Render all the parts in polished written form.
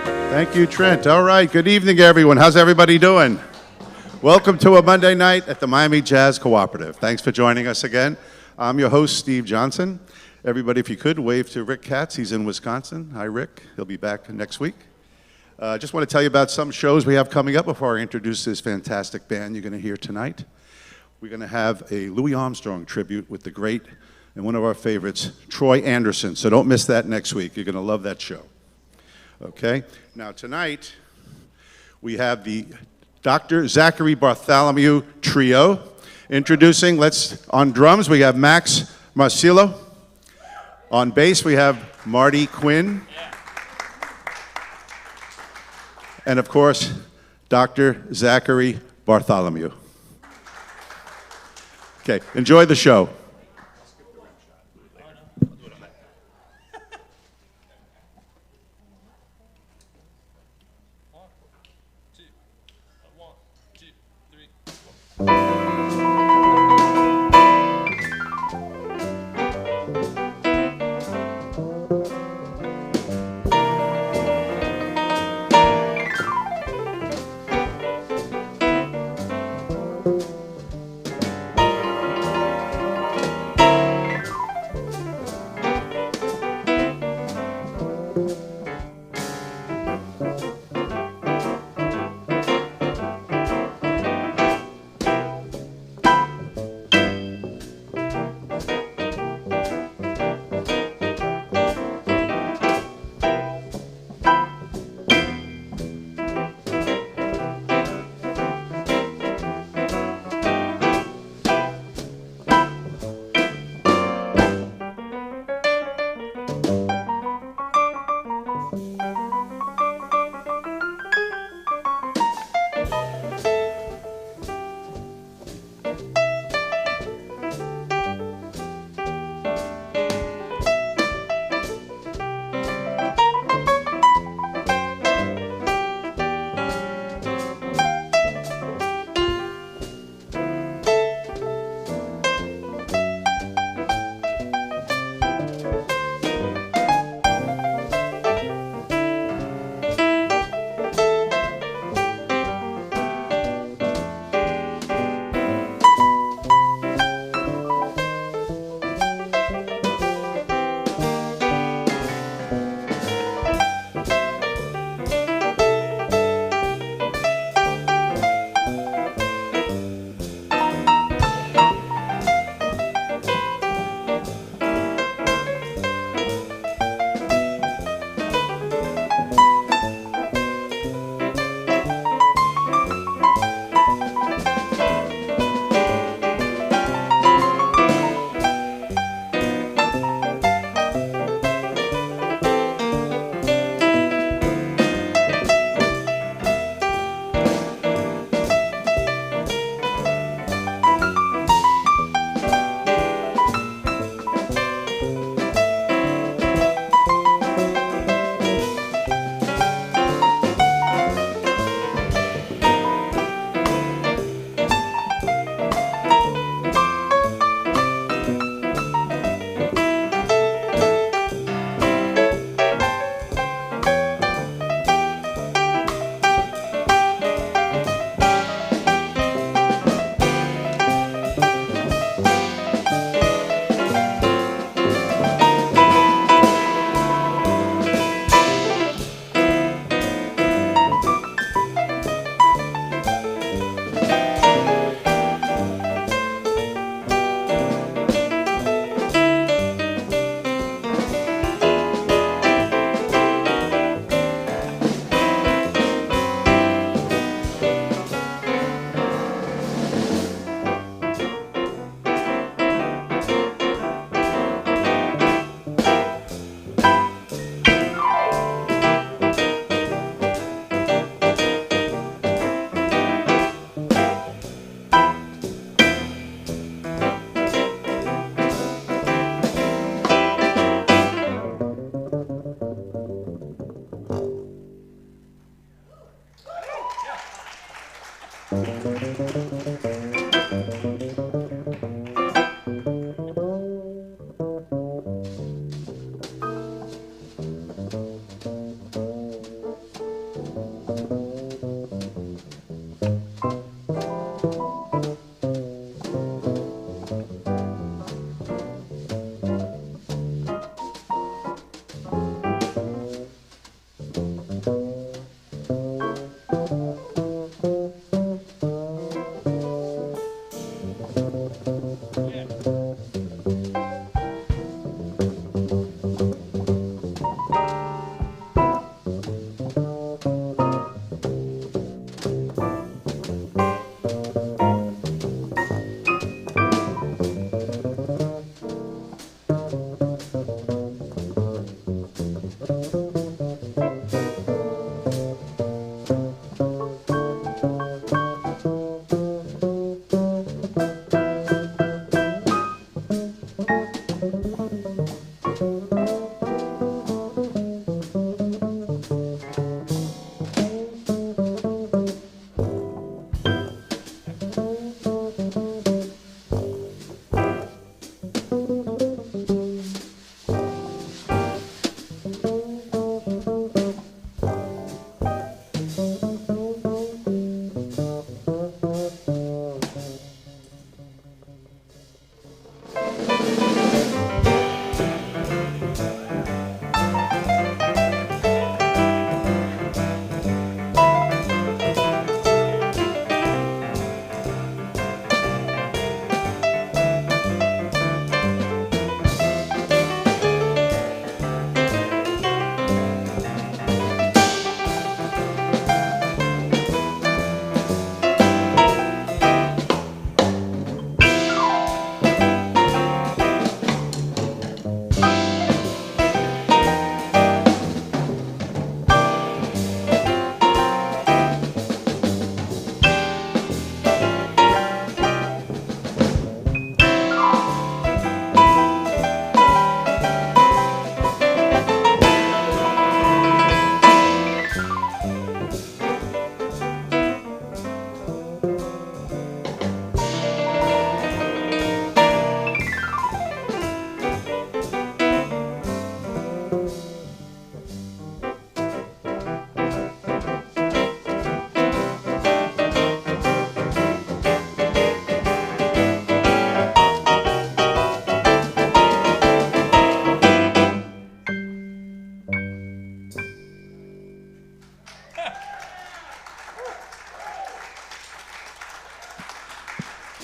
Thank you, Trent. All right, good evening, everyone. How's everybody doing? Welcome to a Monday night at the Miami Jazz Cooperative. Thanks for joining us again. I'm your host, Steve Johnson. Everybody, if you could, wave to Rick Katz. He's in Wisconsin. Hi, Rick. He'll be back next week. Just want to tell you about some shows we have coming up before I introduce this fantastic band you're going to hear tonight. We're going to have a Louis Armstrong tribute with the great and one of our favorites, Troy Anderson. So don't miss that next week. You're going to love that show. Okay? Now, tonight, we have the Dr. Zachary Bartholomew Trio. Introducing, on drums, we have Max Marcillo. On bass, we have Marty Quinn. And of course, Dr. Zachary Bartholomew. Okay, enjoy the show.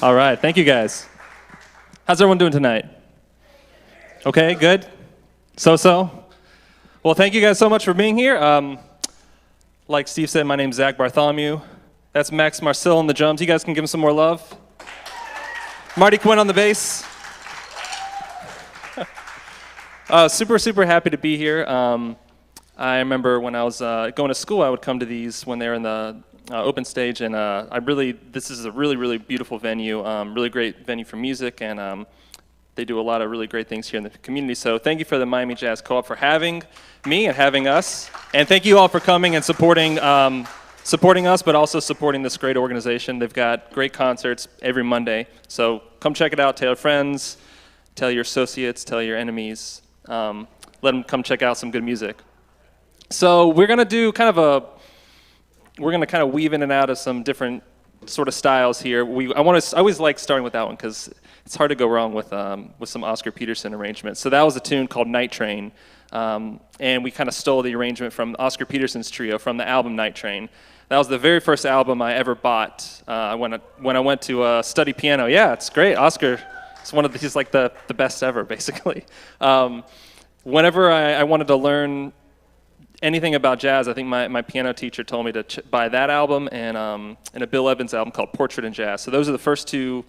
All right, thank you guys. How's everyone doing tonight? Okay, good? So-so? Well, thank you guys so much for being here. Like Steve said, my name's Zach Bartholomew. That's Max Marcel on the drums. You guys can give him some more love. Marty Quinn on the bass. Super happy to be here. I remember when I was going to school, I would come to these when they were in the open stage, and this is a really beautiful venue, really great venue for music, and they do a lot of really great things here in the community. So thank you for the Miami Jazz Co-op for having me and having us, and thank you all for coming and supporting us, but also supporting this great organization. They've got great concerts every Monday, so come check it out. Tell your friends, tell your associates, tell your enemies. Let them come check out some good music. So we're gonna do we're gonna kind of weave in and out of some different sort of styles here. I always like starting with that one because it's hard to go wrong with some Oscar Peterson arrangements. So that was a tune called Night Train, and we kind of stole the arrangement from Oscar Peterson's trio from the album Night Train. That was the very first album I ever bought when I went to study piano. Yeah, it's great. Oscar, he's like the best ever, basically. Whenever I wanted to learn anything about jazz, I think my piano teacher told me to buy that album and a Bill Evans album called Portrait in Jazz. So those are the first two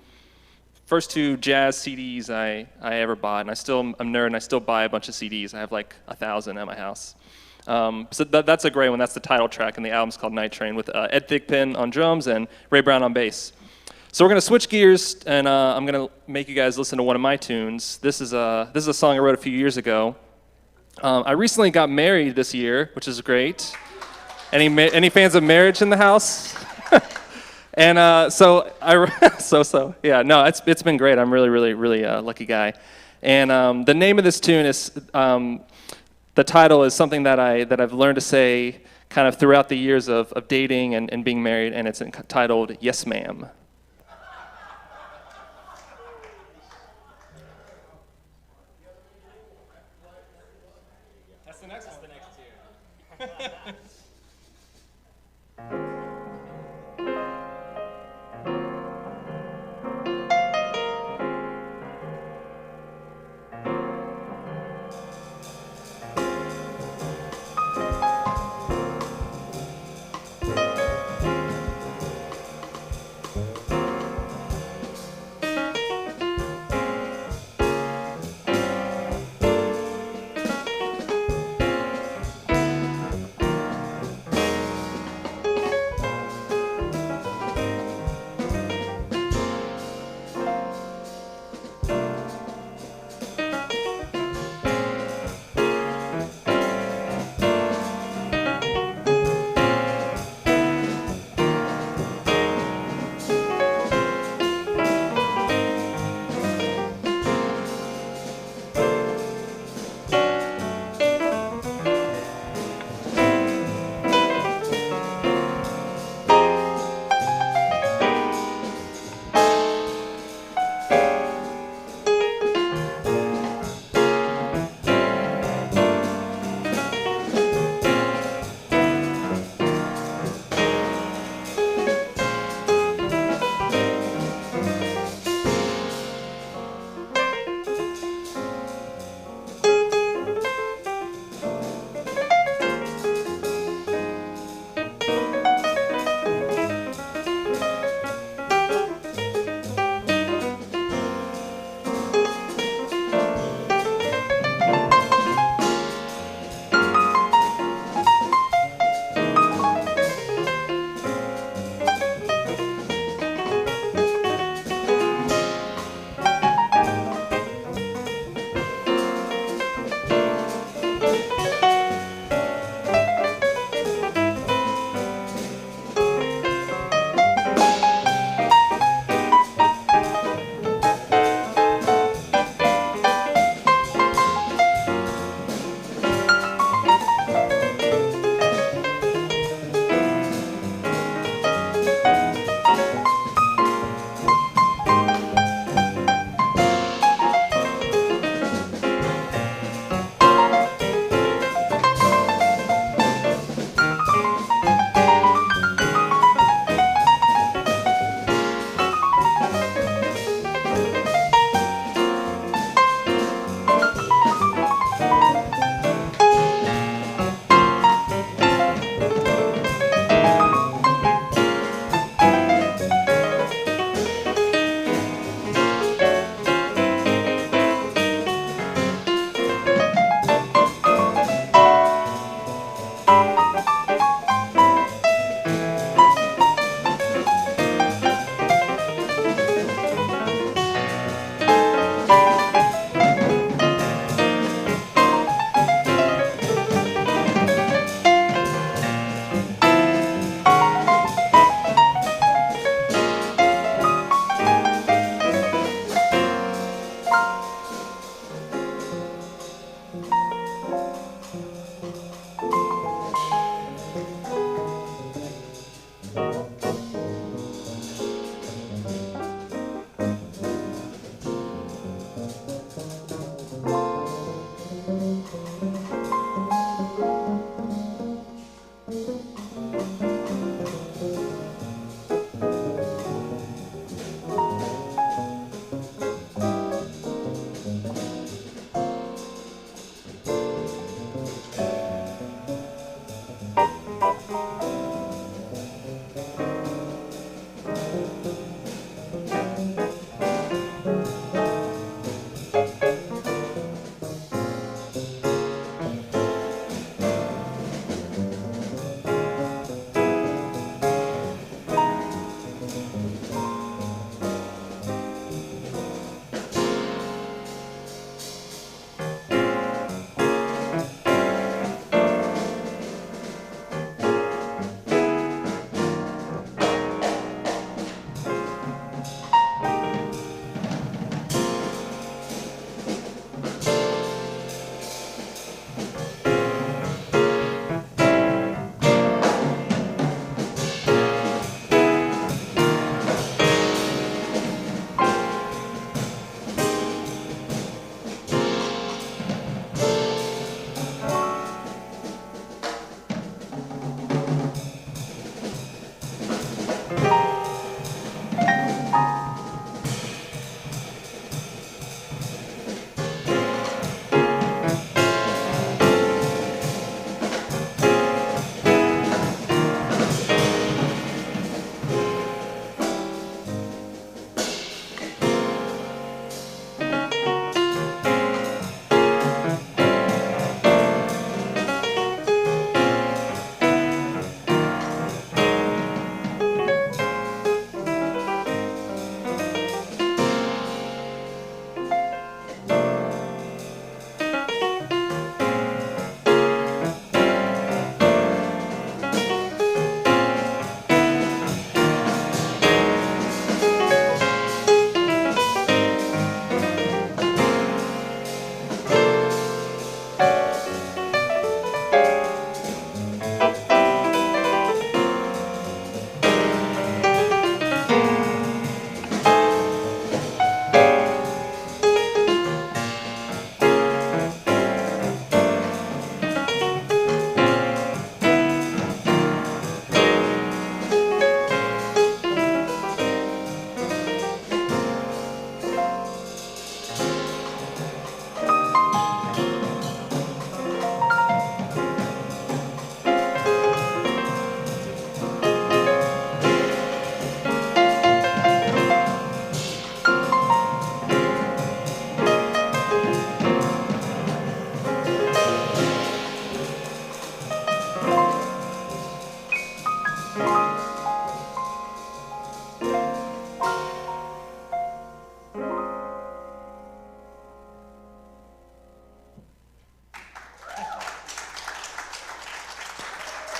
jazz CDs I ever bought, and I'm a nerd and I still buy a bunch of CDs. I have like 1,000 at my house. So that's a great one. That's the title track, and the album's called Night Train with Ed Thigpen on drums and Ray Brown on bass. So we're gonna switch gears, and I'm gonna make you guys listen to one of my tunes. This is a song I wrote a few years ago. I recently got married this year, which is great. Any fans of marriage in the house? And yeah, no, it's been great. I'm really lucky guy. And the name of this tune is the title is something that I've learned to say kind of throughout the years of dating and being married, and it's entitled Yes Ma'am. That's the next tier.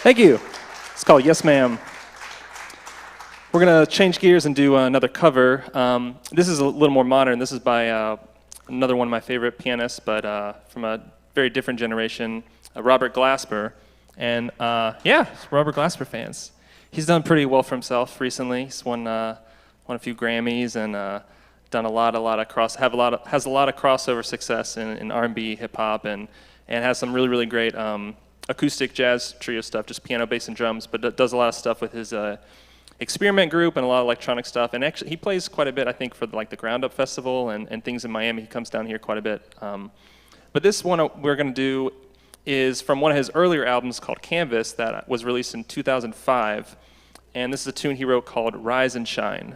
Thank you. It's called Yes Ma'am. We're going to change gears and do another cover. This is a little more modern. This is by another one of my favorite pianists, but from a very different generation, Robert Glasper. And yeah, Robert Glasper fans. He's done pretty well for himself recently. He's won a few Grammys and done has a lot of crossover success in R&B, hip hop, and has some really, really great acoustic jazz trio stuff, just piano, bass, and drums. But does a lot of stuff with his experiment group and a lot of electronic stuff. And actually, he plays quite a bit, I think, for the Ground Up Festival and things in Miami. He comes down here quite a bit. But this one we're going to do is from one of his earlier albums called Canvas that was released in 2005. And this is a tune he wrote called Rise and Shine.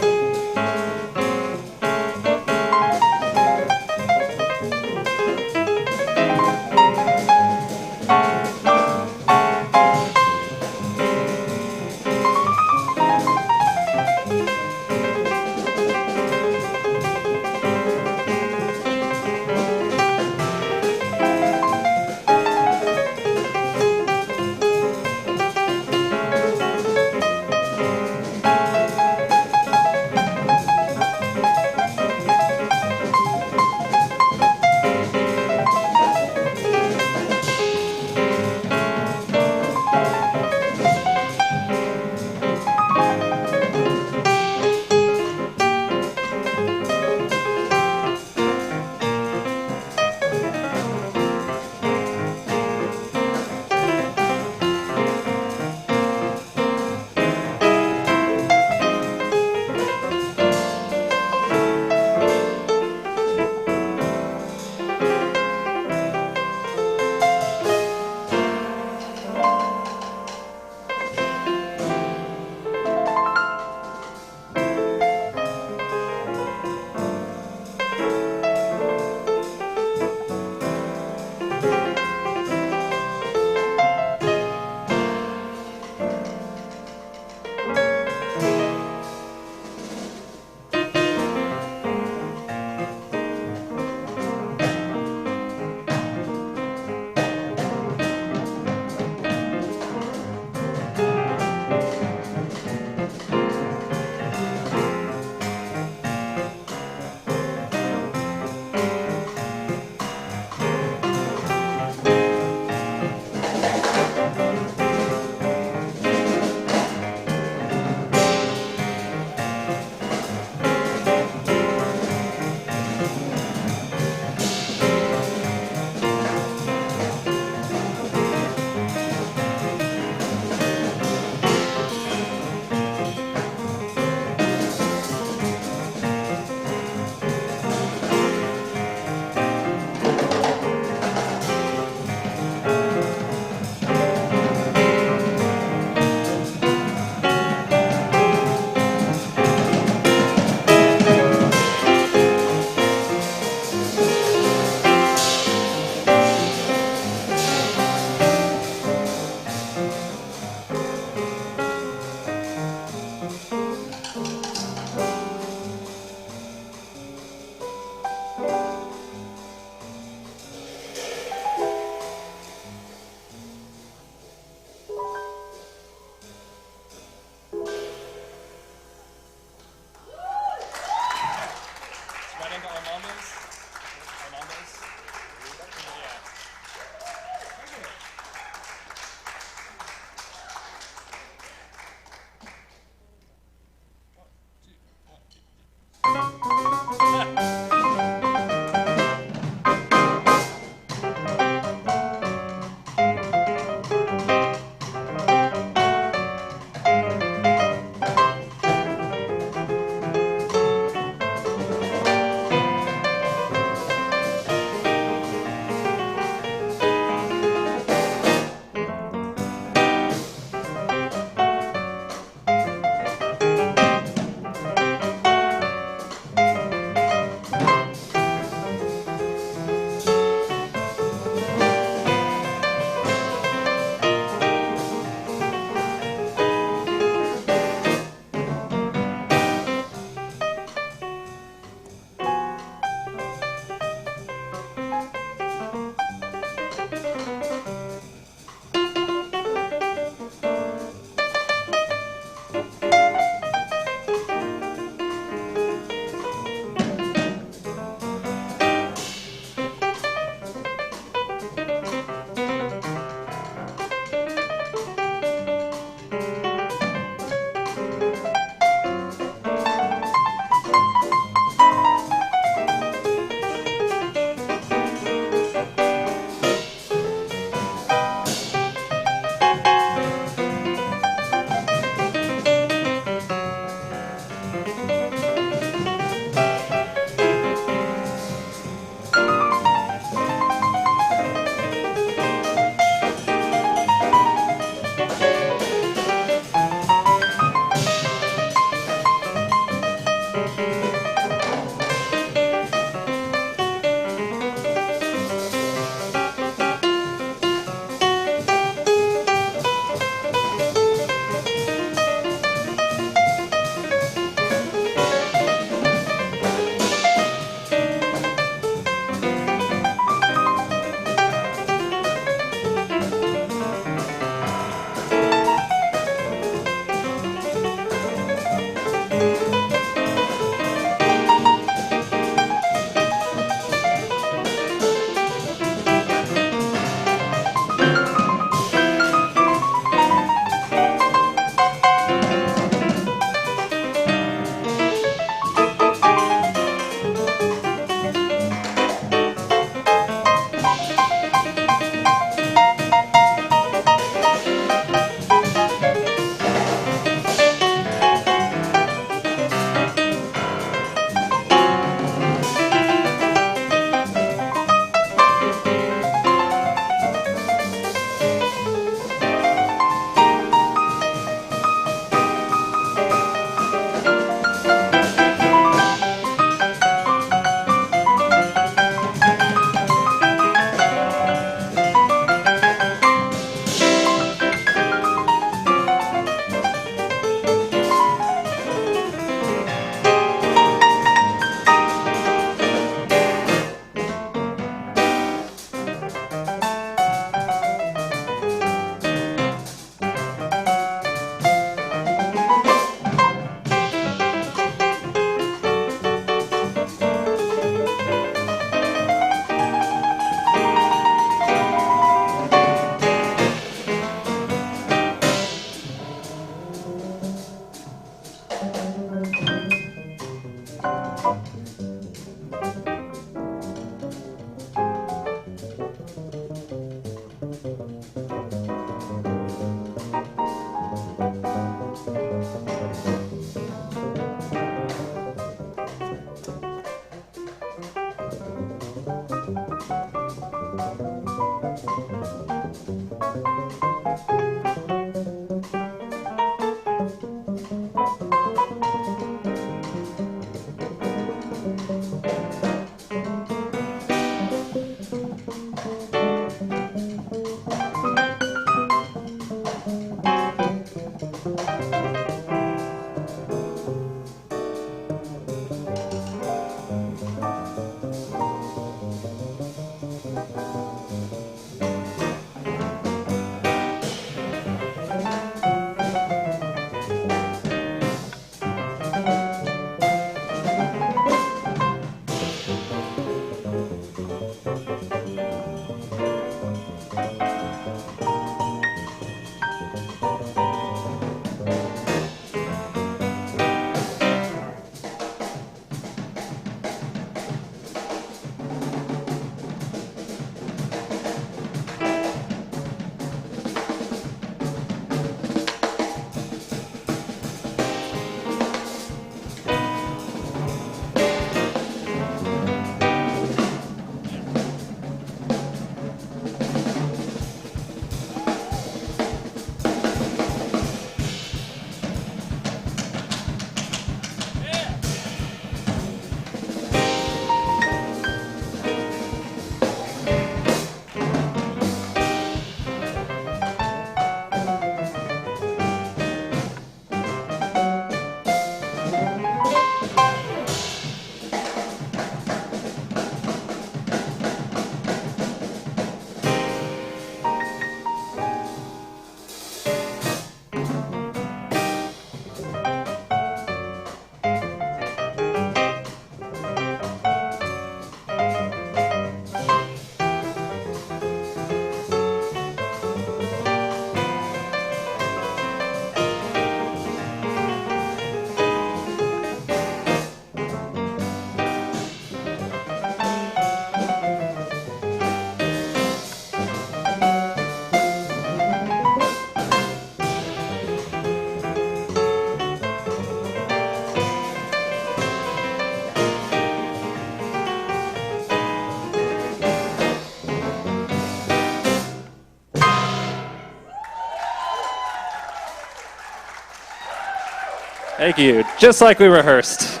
Thank you. Just like we rehearsed.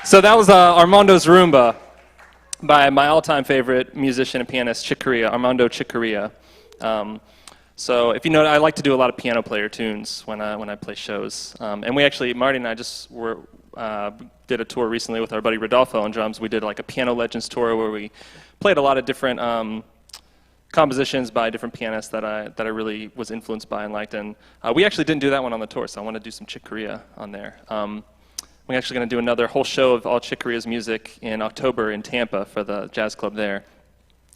So that was Armando's Roomba by my all-time favorite musician and pianist, Chick Corea, Armando Chick Corea. So if you know, I like to do a lot of piano player tunes when I play shows. And we actually, Marty and I just did a tour recently with our buddy Rodolfo on drums. We did like a Piano Legends tour where we played a lot of different compositions by different pianists that I really was influenced by and liked. And we actually didn't do that one on the tour, so I want to do some Chick Corea on there. We're actually going to do another whole show of all Chick Corea's music in October in Tampa for the jazz club there.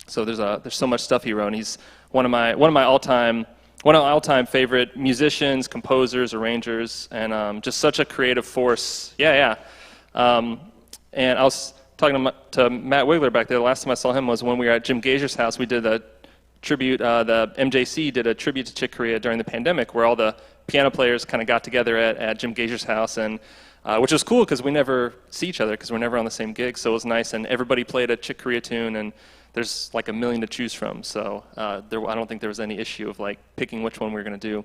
So there's so much stuff he wrote. And he's one of my all-time favorite musicians, composers, arrangers, and just such a creative force. Yeah. And I was talking to Matt Wigler back there. The last time I saw him was when we were at Jim Gazer's house. We did a tribute. The MJC did a tribute to Chick Corea during the pandemic, where all the piano players kind of got together at Jim Gazer's house, and which was cool because we never see each other because we're never on the same gig. So it was nice, and everybody played a Chick Corea tune, and there's like a million to choose from. So I don't think there was any issue of like picking which one we were going to do.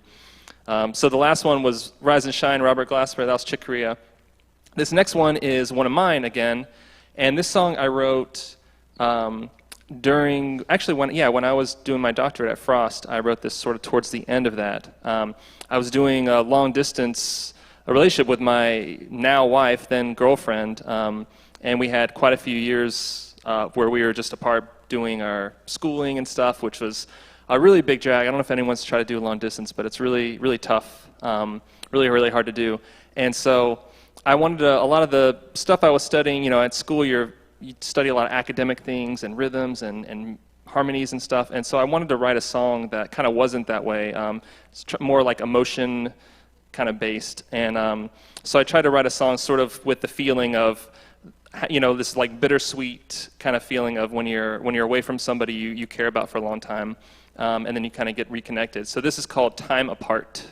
So the last one was Rise and Shine, Robert Glasper. That was Chick Corea. This next one is one of mine again, and this song I wrote when I was doing my doctorate at Frost. I wrote this sort of towards the end of that. I was doing a long distance relationship with my now wife, then girlfriend, and we had quite a few years where we were just apart doing our schooling and stuff, which was a really big drag. I don't know if anyone's tried to do long distance, but it's really, really tough, really hard to do. And so I wanted a lot of the stuff I was studying, at school, you study a lot of academic things and rhythms and harmonies and stuff. And so I wanted to write a song that kind of wasn't that way. It's more like emotion kind of based. And so I tried to write a song sort of with the feeling of, this like bittersweet kind of feeling of when you're away from somebody you care about for a long time, and then you kind of get reconnected. So this is called Time Apart.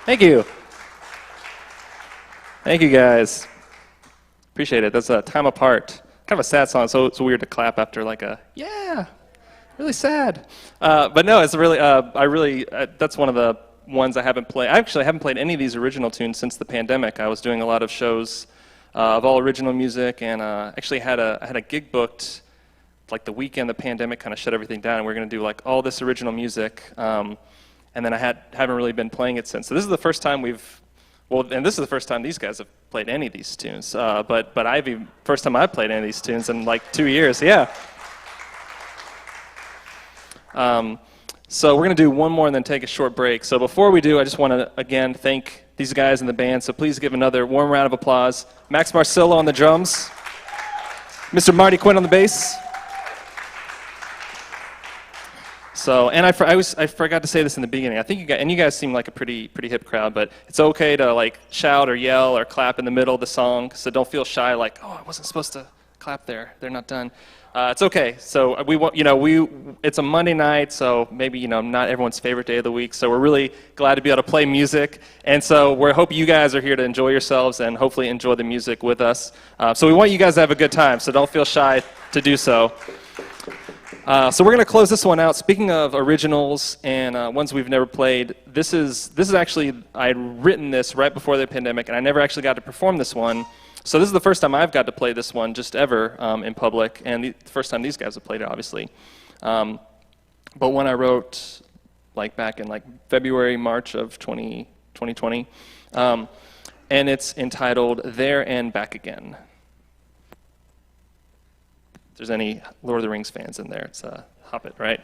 Thank you. Thank you, guys. Appreciate it. That's a Time Apart. Kind of a sad song, so it's weird to clap after like a, yeah, really sad. But no, it's really, that's one of the ones I haven't played. I actually haven't played any of these original tunes since the pandemic. I was doing a lot of shows of all original music, and actually I had a gig booked like the weekend the pandemic kind of shut everything down, and we are going to do like all this original music. And then I haven't really been playing it since. So this is the first time and this is the first time these guys have played any of these tunes. But first time I've played any of these tunes in like 2 years, yeah. So we're going to do one more and then take a short break. So before we do, I just want to, again, thank these guys in the band. So please give another warm round of applause. Max Marcillo on the drums. Mr. Marty Quinn on the bass. So, and I forgot to say this in the beginning. I think you guys seem like a pretty hip crowd, but it's okay to like shout or yell or clap in the middle of the song. So don't feel shy, like, oh, I wasn't supposed to clap there. They're not done. It's okay. So it's a Monday night, so maybe not everyone's favorite day of the week. So we're really glad to be able to play music, and so we're hoping you guys are here to enjoy yourselves and hopefully enjoy the music with us. So we want you guys to have a good time. So don't feel shy to do so. So we're going to close this one out. Speaking of originals and ones we've never played, this is actually, I had written this right before the pandemic, and I never actually got to perform this one. So this is the first time I've got to play this one just ever in public, and the first time these guys have played it, obviously. But when I wrote, like back in like February, March of 2020, and it's entitled "There and Back Again." If there's any Lord of the Rings fans in there, it's a Hobbit, right?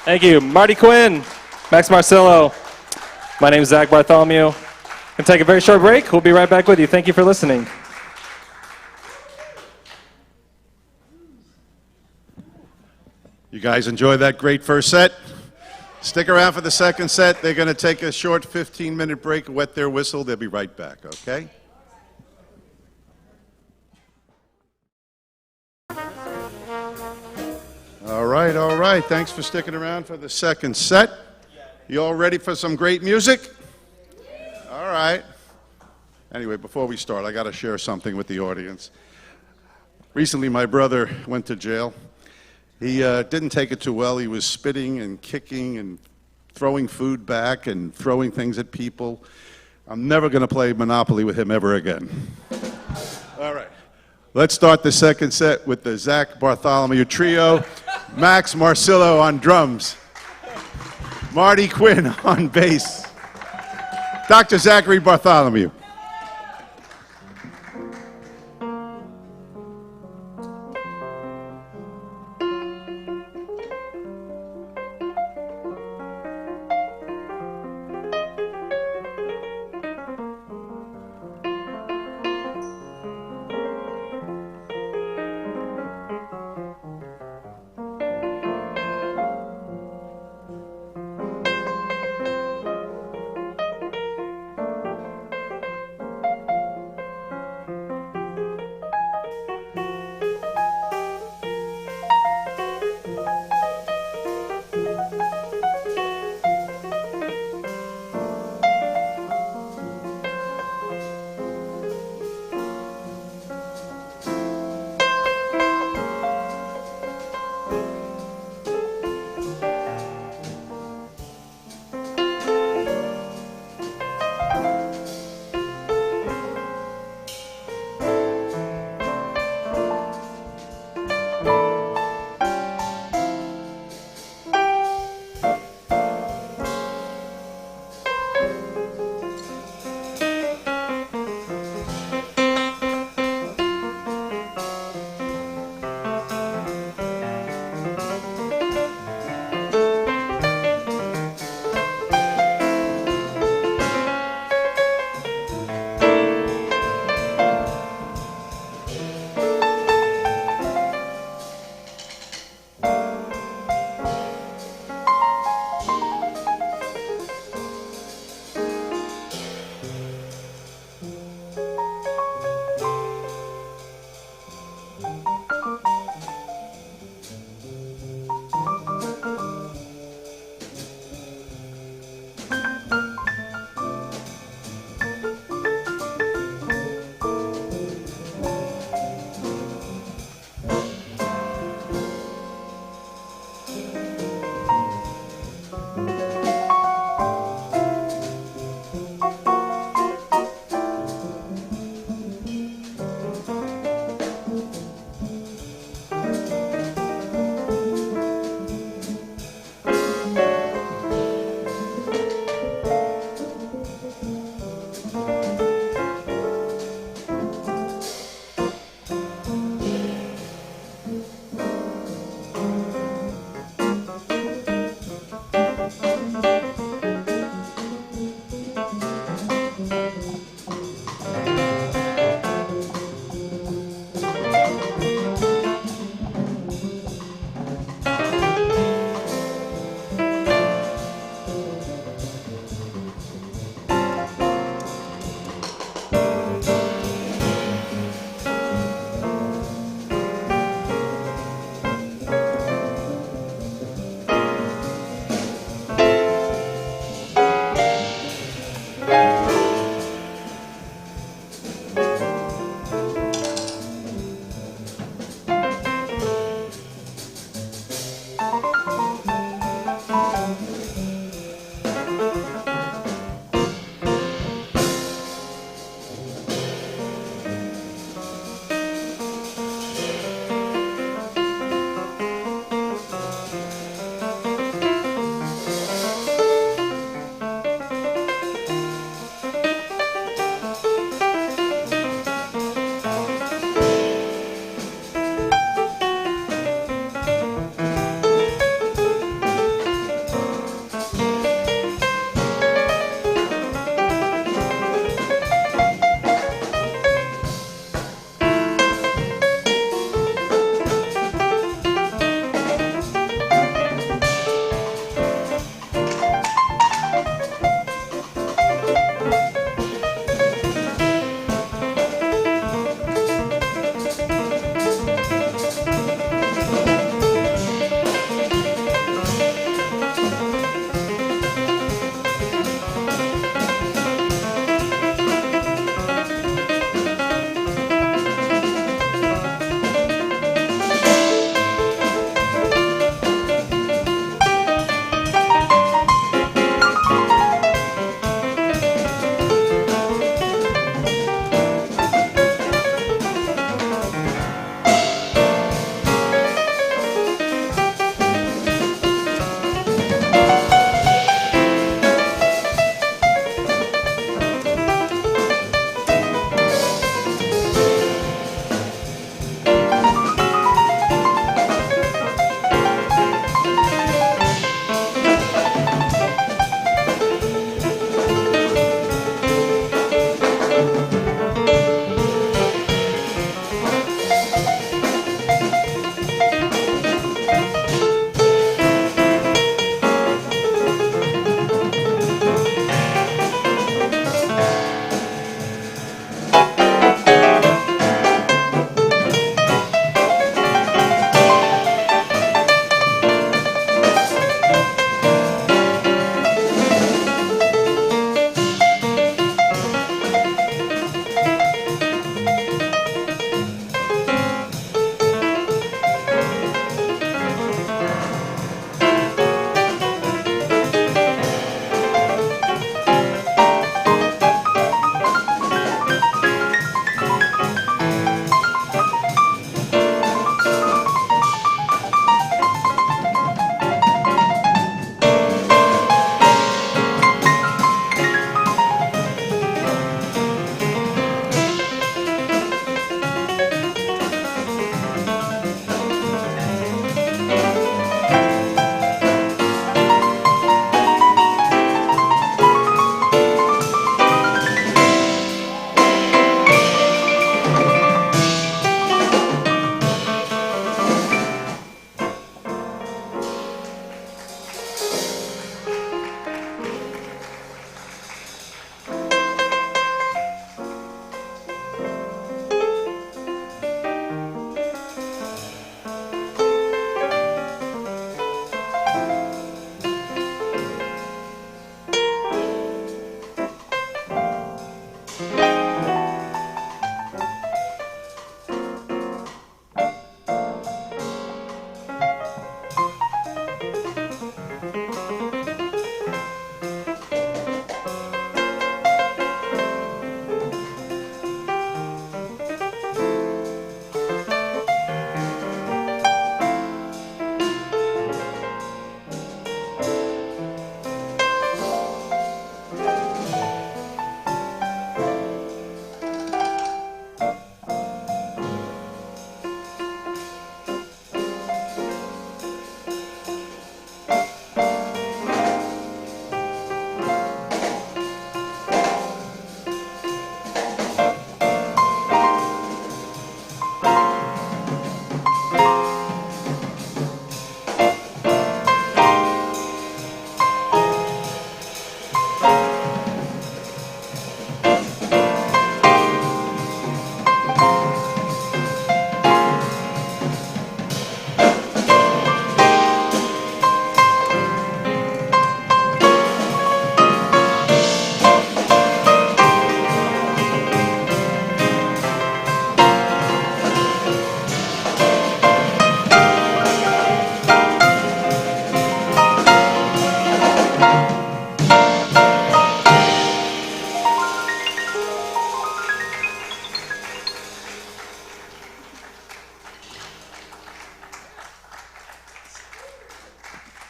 Thank you. Marty Quinn, Max Marcillo. My name is Zach Bartholomew. We'll take a very short break. We'll be right back with you. Thank you for listening. You guys enjoy that great first set? Stick around for the second set. They're going to take a short 15-minute break, wet their whistle. They'll be right back, okay? All right. Thanks for sticking around for the second set. You all ready for some great music? All right. Anyway, before we start, I got to share something with the audience. Recently, my brother went to jail. He didn't take it too well. He was spitting and kicking and throwing food back and throwing things at people. I'm never going to play Monopoly with him ever again. All right. Let's start the second set with the Zach Bartholomew Trio. Max Marcillo on drums. Marty Quinn on bass. Dr. Zachary Bartholomew.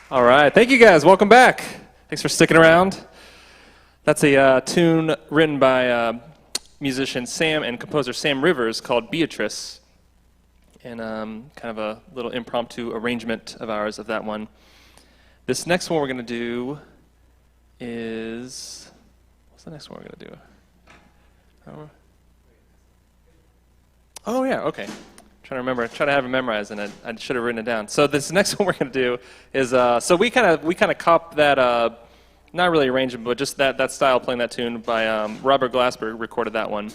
All right, thank you guys. Welcome back. Thanks for sticking around. That's a tune written by musician Sam and composer Sam Rivers called Beatrice, and kind of a little impromptu arrangement of ours of that one. This next one we're going to do is, what's the next one we're going to do? Oh yeah, okay. Trying to remember, try to have it memorized, and I should have written it down. So this next one we're going to do is, so we kind of cop that, not really arrangement, but just that style, playing that tune by Robert Glasper recorded that one,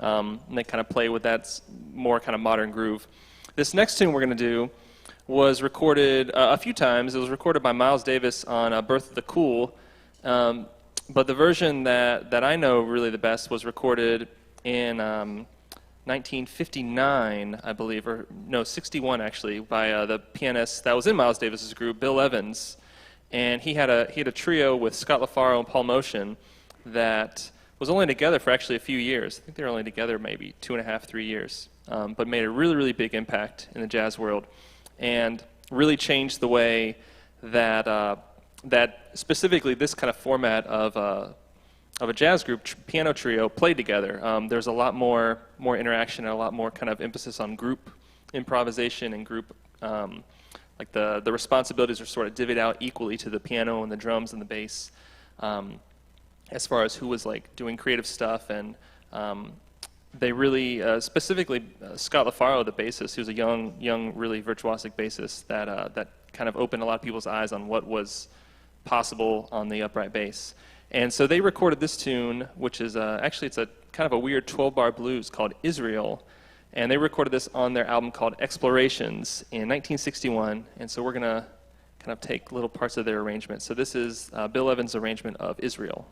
and they kind of play with that more kind of modern groove. This next tune we're going to do was recorded a few times. It was recorded by Miles Davis on Birth of the Cool, but the version that I know really the best was recorded in 1959, I believe, or no, 61 actually, by the pianist that was in Miles Davis's group, Bill Evans, and he had a trio with Scott LaFaro and Paul Motion that was only together for actually a few years. I think they were only together maybe 2.5, 3 years, but made a really, really big impact in the jazz world, and really changed the way that that specifically this kind of format of a jazz group, piano trio, played together. There's a lot more interaction and a lot more kind of emphasis on group improvisation and group, like the responsibilities are sort of divvied out equally to the piano and the drums and the bass, as far as who was like doing creative stuff. And they really, specifically Scott LaFaro, the bassist, he was a young, really virtuosic bassist that kind of opened a lot of people's eyes on what was possible on the upright bass. And so they recorded this tune, which is actually it's a kind of a weird 12-bar blues called Israel, and they recorded this on their album called Explorations in 1961. And so we're gonna kind of take little parts of their arrangement. So this is Bill Evans' arrangement of Israel.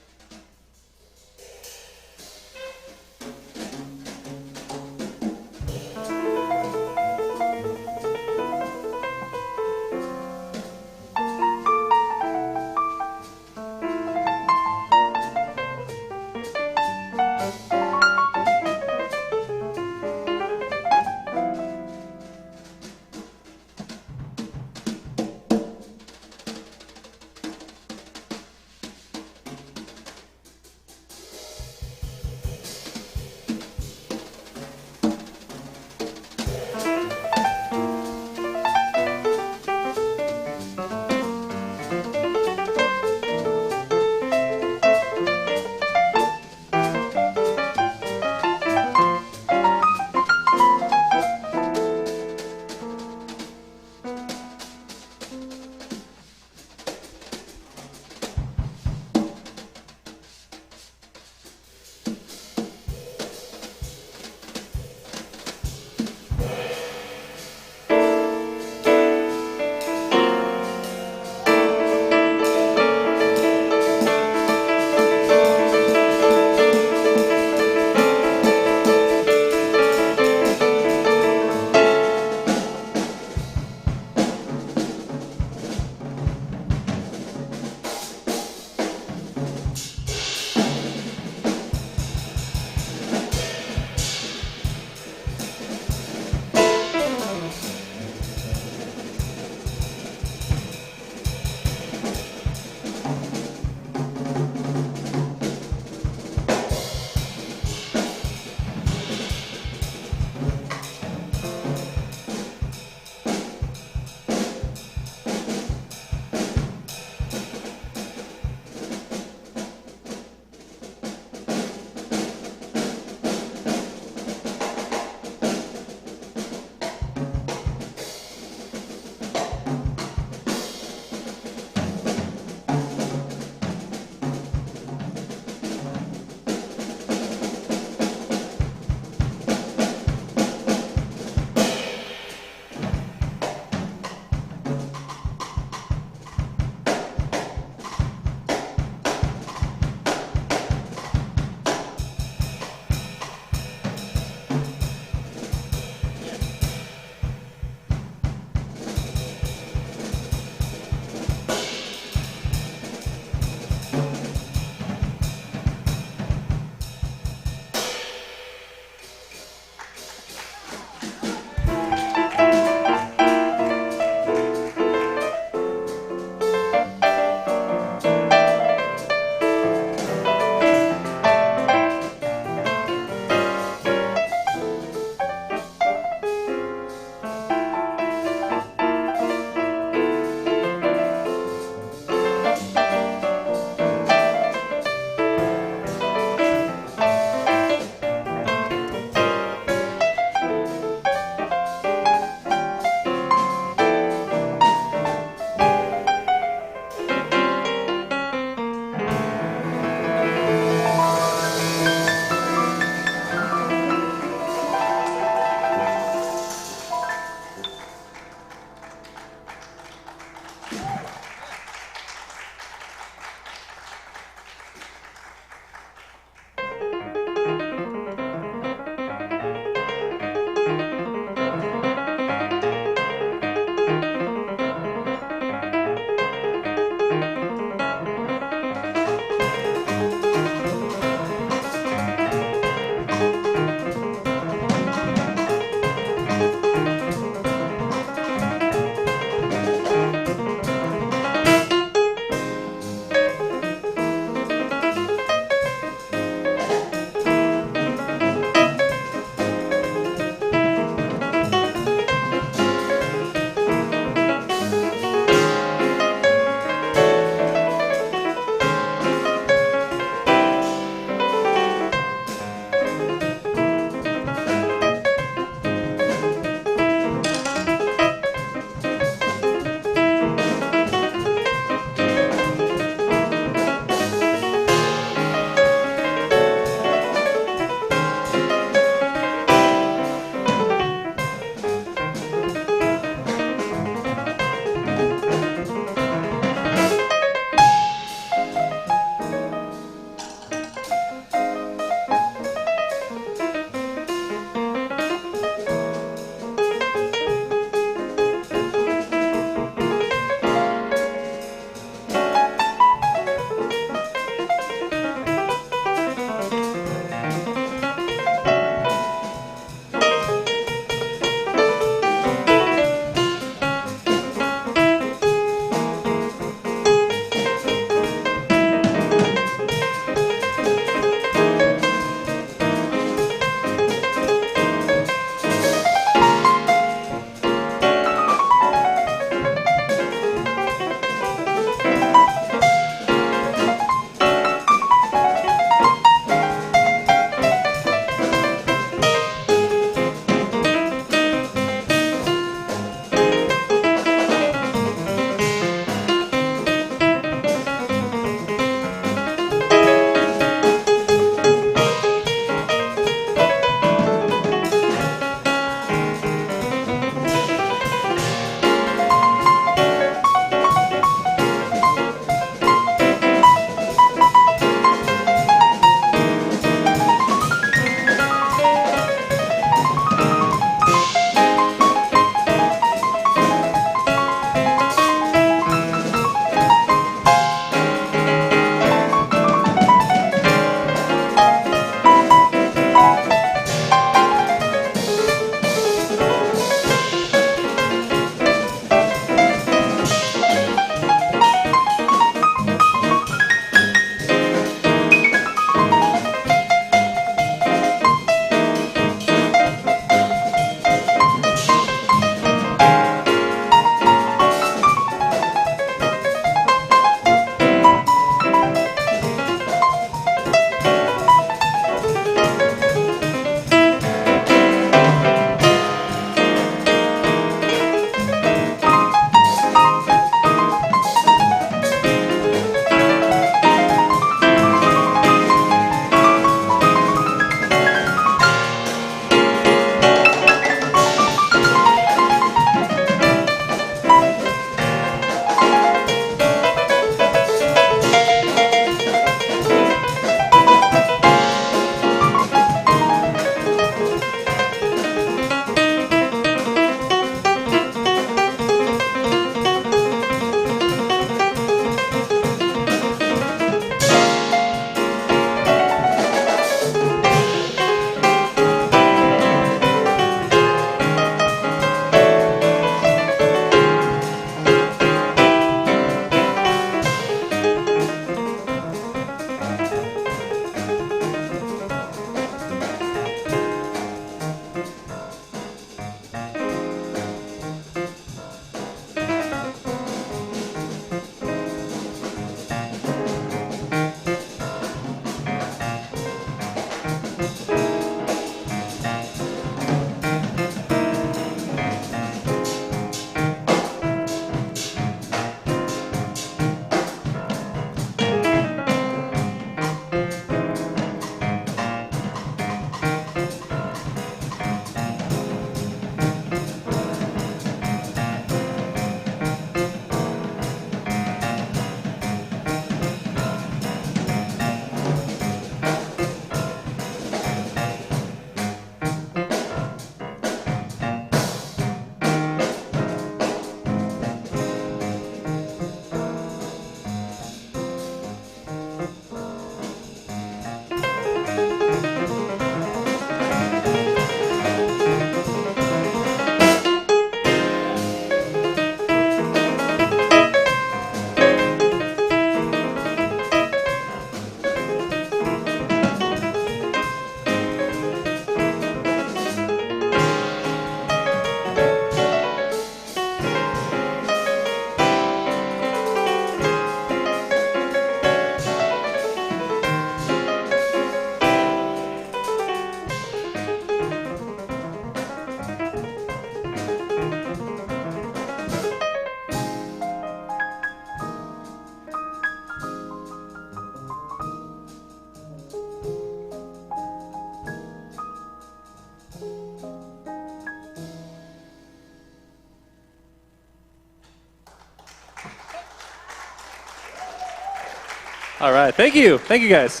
All right, thank you. Thank you, guys.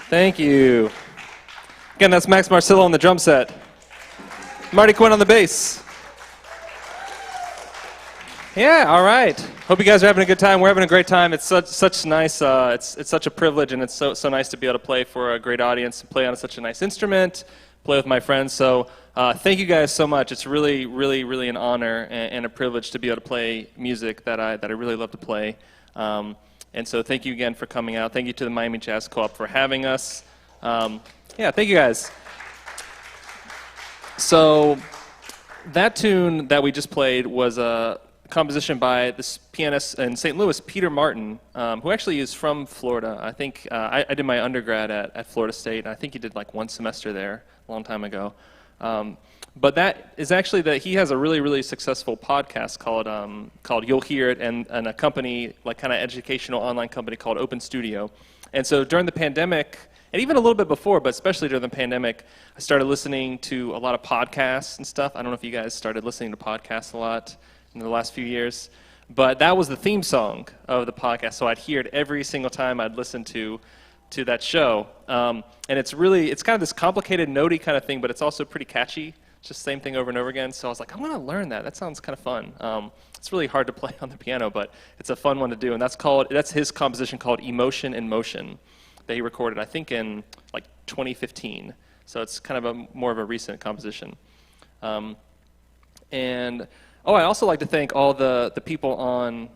Thank you. Again, that's Max Marcillo on the drum set. Marty Quinn on the bass. Yeah, all right. Hope you guys are having a good time. We're having a great time. It's such nice. It's such a privilege, and it's so nice to be able to play for a great audience and play on such a nice instrument, play with my friends. So thank you guys so much. It's really, really, really an honor and a privilege to be able to play music that I really love to play. And so thank you again for coming out. Thank you to the Miami Jazz Co-op for having us. Yeah, thank you guys. So that tune that we just played was a composition by this pianist in St. Louis, Peter Martin, who actually is from Florida. I think I did my undergrad at Florida State, and I think he did like one semester there a long time ago. But that is actually that he has a really, really successful podcast called You'll Hear It, and a company, like kind of educational online company called Open Studio. And so during the pandemic, and even a little bit before, but especially during the pandemic, I started listening to a lot of podcasts and stuff. I don't know if you guys started listening to podcasts a lot in the last few years, but that was the theme song of the podcast. So I'd hear it every single time I'd listen to that show. And it's kind of this complicated, notey kind of thing, but it's also pretty catchy. It's just the same thing over and over again. So I was like, I'm going to learn that. That sounds kind of fun. It's really hard to play on the piano, but it's a fun one to do. And that's his composition called Emotion in Motion that he recorded, I think, in like 2015. So it's kind of more of a recent composition. And I'd also like to thank all the people on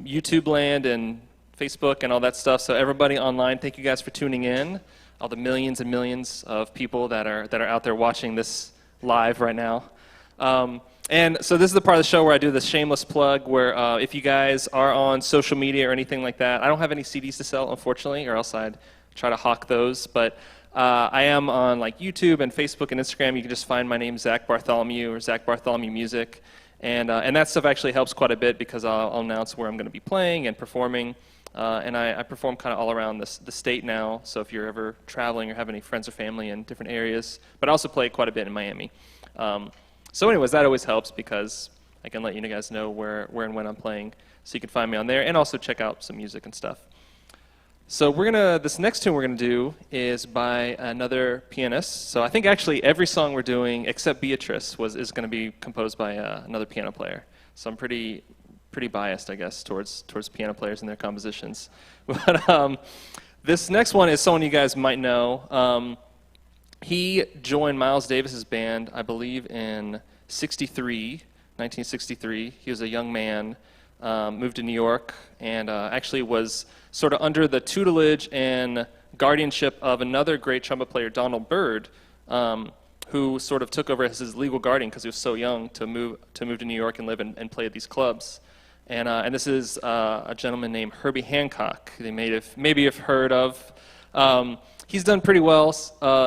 YouTube land and Facebook and all that stuff. So everybody online, thank you guys for tuning in. All the millions and millions of people that are out there watching this live right now. And so this is the part of the show where I do the shameless plug, where if you guys are on social media or anything like that, I don't have any CDs to sell, unfortunately, or else I'd try to hawk those. But I am on like YouTube and Facebook and Instagram. You can just find my name, Zach Bartholomew, or Zach Bartholomew Music. And that stuff actually helps quite a bit because I'll announce where I'm going to be playing and performing. And I perform kind of all around the state now. So if you're ever traveling or have any friends or family in different areas. But I also play quite a bit in Miami. So anyways, that always helps because I can let you guys know where and when I'm playing. So you can find me on there and also check out some music and stuff. So this next tune we're gonna do is by another pianist. So I think actually every song we're doing except Beatrice is gonna be composed by another piano player. So I'm pretty biased, I guess, towards piano players and their compositions. But this next one is someone you guys might know. He joined Miles Davis's band, I believe, in 1963. He was a young man, moved to New York, and actually was sort of under the tutelage and guardianship of another great trumpet player, Donald Byrd, who sort of took over as his legal guardian because he was so young to move to New York and live and play at these clubs. And this is a gentleman named Herbie Hancock. They maybe have heard of. He's done pretty well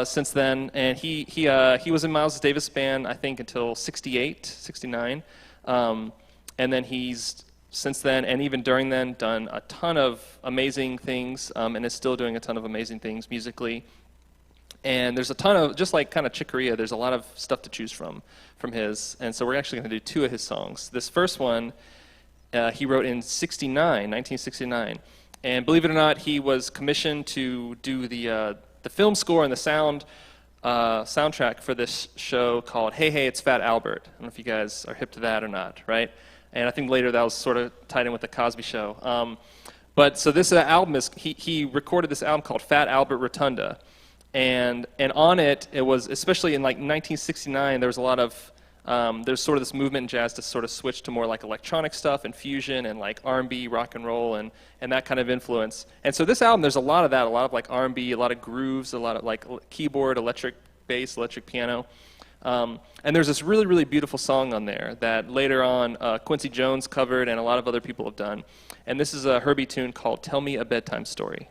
since then, and he was in Miles Davis' band, I think, until 68, 69. And then he's, since then, and even during then, done a ton of amazing things, and is still doing a ton of amazing things musically. And there's a ton of, just like kind of Chick Corea, there's a lot of stuff to choose from his. And so we're actually going to do two of his songs. This first one, he wrote in 1969. And believe it or not, he was commissioned to do the film score and the soundtrack for this show called Hey Hey It's Fat Albert. I don't know if you guys are hip to that or not, right? And I think later that was sort of tied in with the Cosby Show. But so this album he recorded this album called Fat Albert Rotunda, and on it was, especially in like 1969, there was a lot of there's sort of this movement in jazz to sort of switch to more like electronic stuff and fusion and like R&B, rock and roll, and that kind of influence. And so this album, there's a lot of that, a lot of like R&B, a lot of grooves, a lot of like keyboard, electric bass, electric piano. And there's this really, really beautiful song on there that later on Quincy Jones covered and a lot of other people have done. And this is a Herbie tune called Tell Me a Bedtime Story.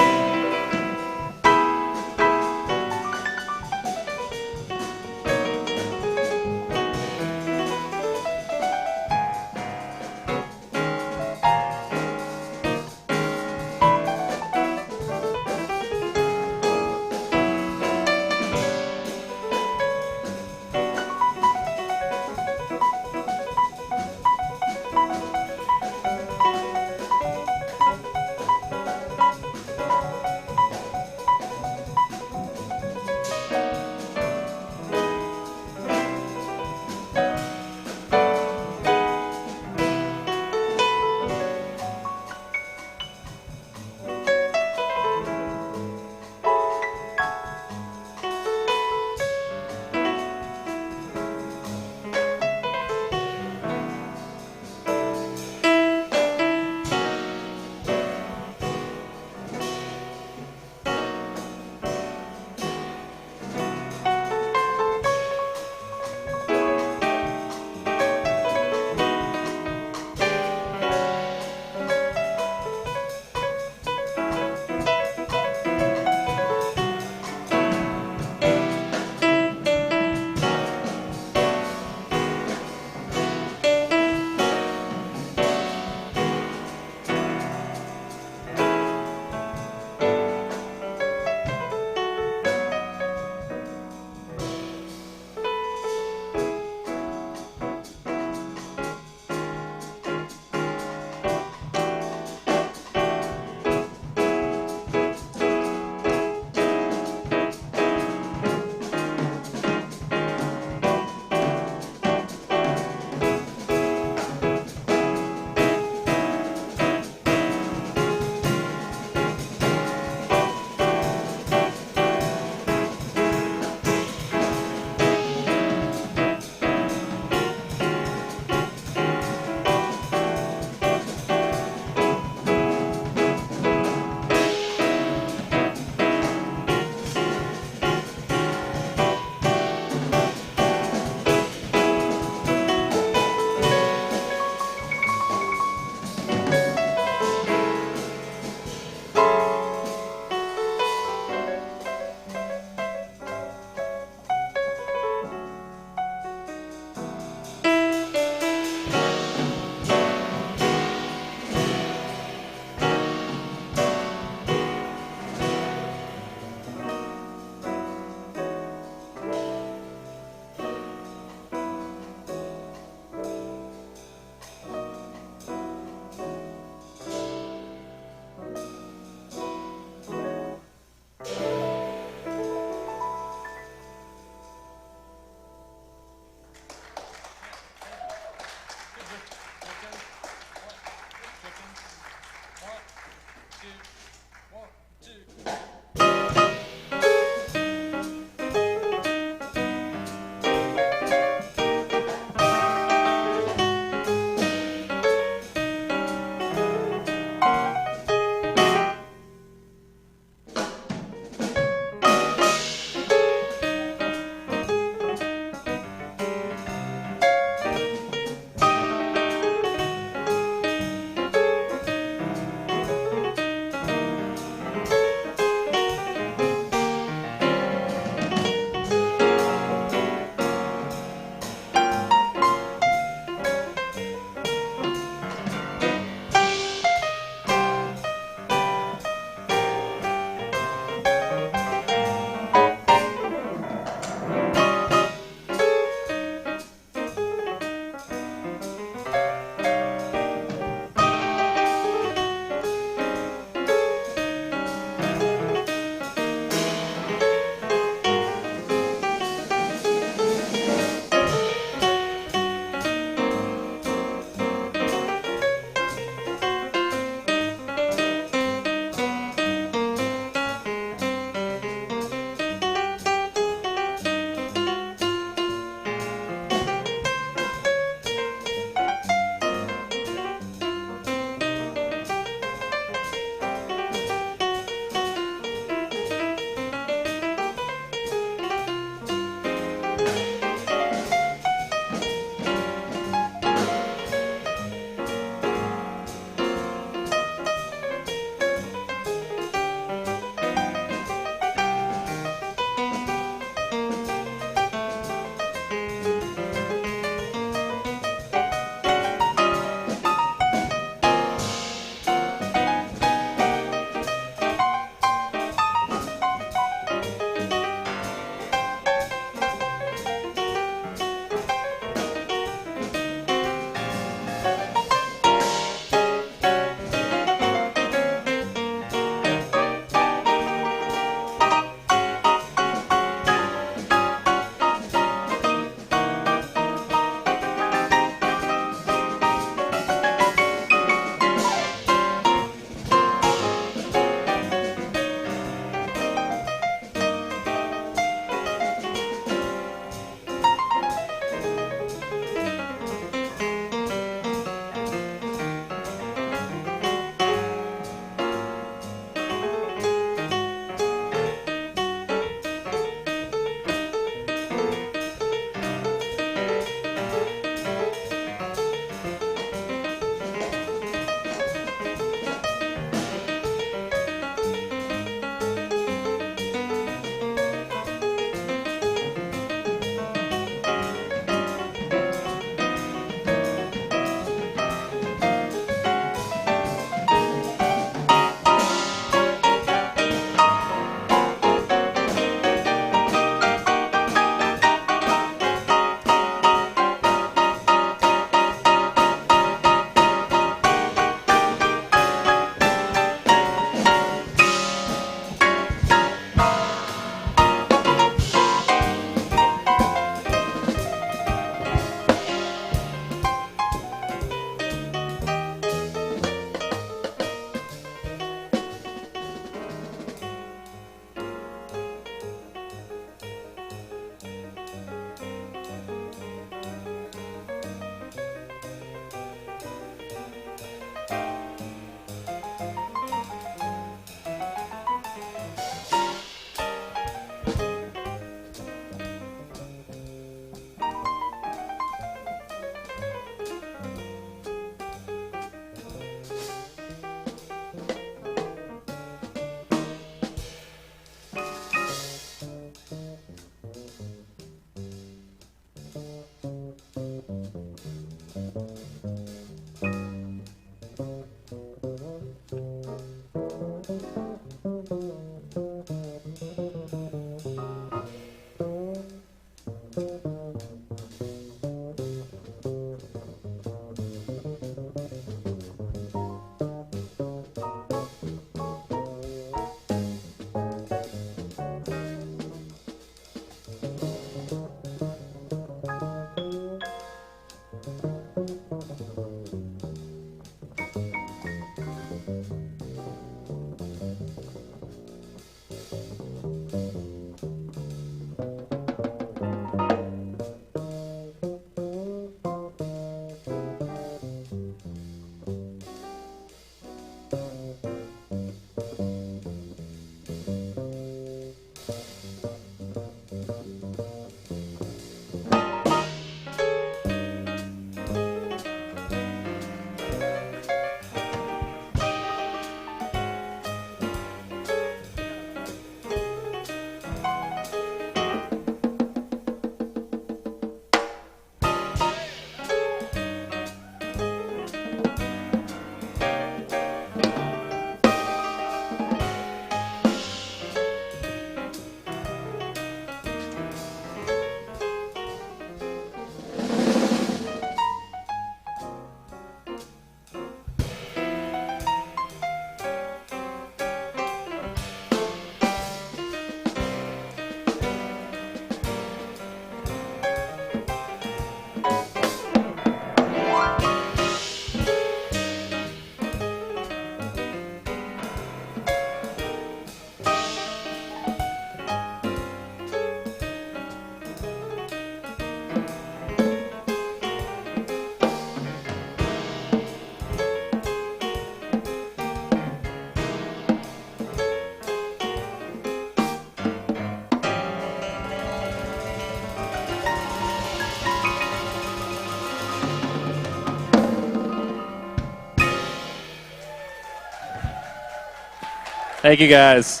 Thank you, guys.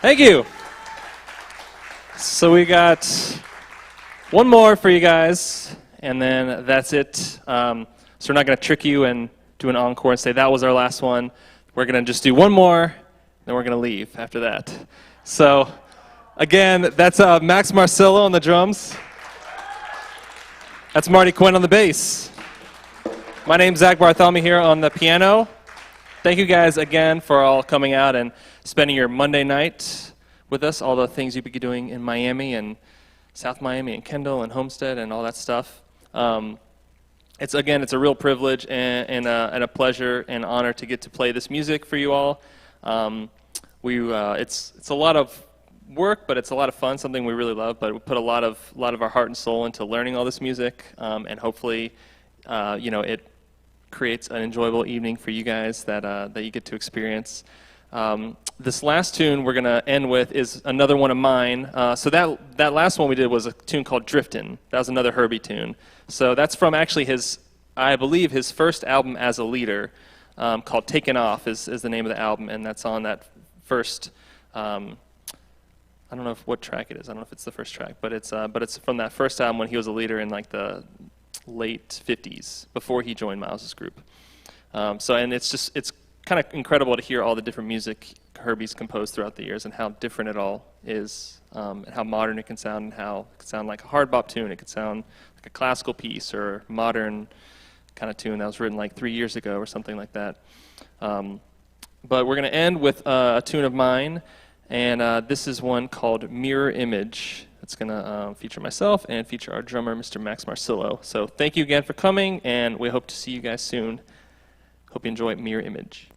Thank you. So we got one more for you guys, and then that's it. So we're not going to trick you and do an encore and say that was our last one. We're going to just do one more, then we're going to leave after that. So again, that's Max Marcillo on the drums. That's Marty Quinn on the bass. My name's Zach Bartholomew here on the piano. Thank you guys again for all coming out and spending your Monday night with us, all the things you'll be doing in Miami and South Miami and Kendall and Homestead and all that stuff. It's a real privilege and a pleasure and honor to get to play this music for you all. It's a lot of work, but it's a lot of fun, something we really love. But we put a lot of our heart and soul into learning all this music, and hopefully, it creates an enjoyable evening for you guys that you get to experience. This last tune we're gonna end with is another one of mine. So that last one we did was a tune called Driftin'. That was another Herbie tune. So that's from actually I believe his first album as a leader, called Taken Off is the name of the album, and that's on that first. I don't know what track it is. I don't know if it's the first track, but it's from that first album when he was a leader in like the late 50s before he joined Miles's group. And it's kind of incredible to hear all the different music Herbie's composed throughout the years and how different it all is, and how modern it can sound, and how it could sound like a hard bop tune, it could sound like a classical piece or modern kind of tune that was written like 3 years ago or something like that. But we're going to end with a tune of mine, and this is one called Mirror Image. It's going to feature myself and feature our drummer, Mr. Max Marcillo. So thank you again for coming, and we hope to see you guys soon. Hope you enjoy Mirror Image.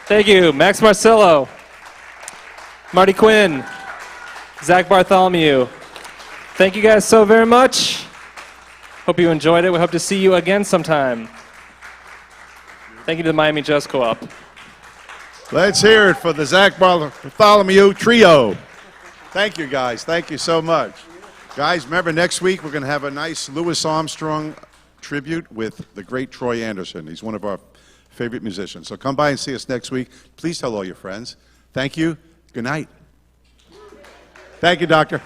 Thank you, Max Marcello, Marty Quinn, Zach Bartholomew. Thank you guys so very much. Hope you enjoyed it. We hope to see you again sometime. Thank you to the Miami Jazz Co-op. Let's hear it for the Zach Bartholomew Trio. Thank you, guys. Thank you so much. Guys, remember, next week we're going to have a nice Louis Armstrong tribute with the great Troy Anderson. He's one of our favorite musicians. So come by and see us next week. Please tell all your friends. Thank you. Good night. Thank you, Doctor.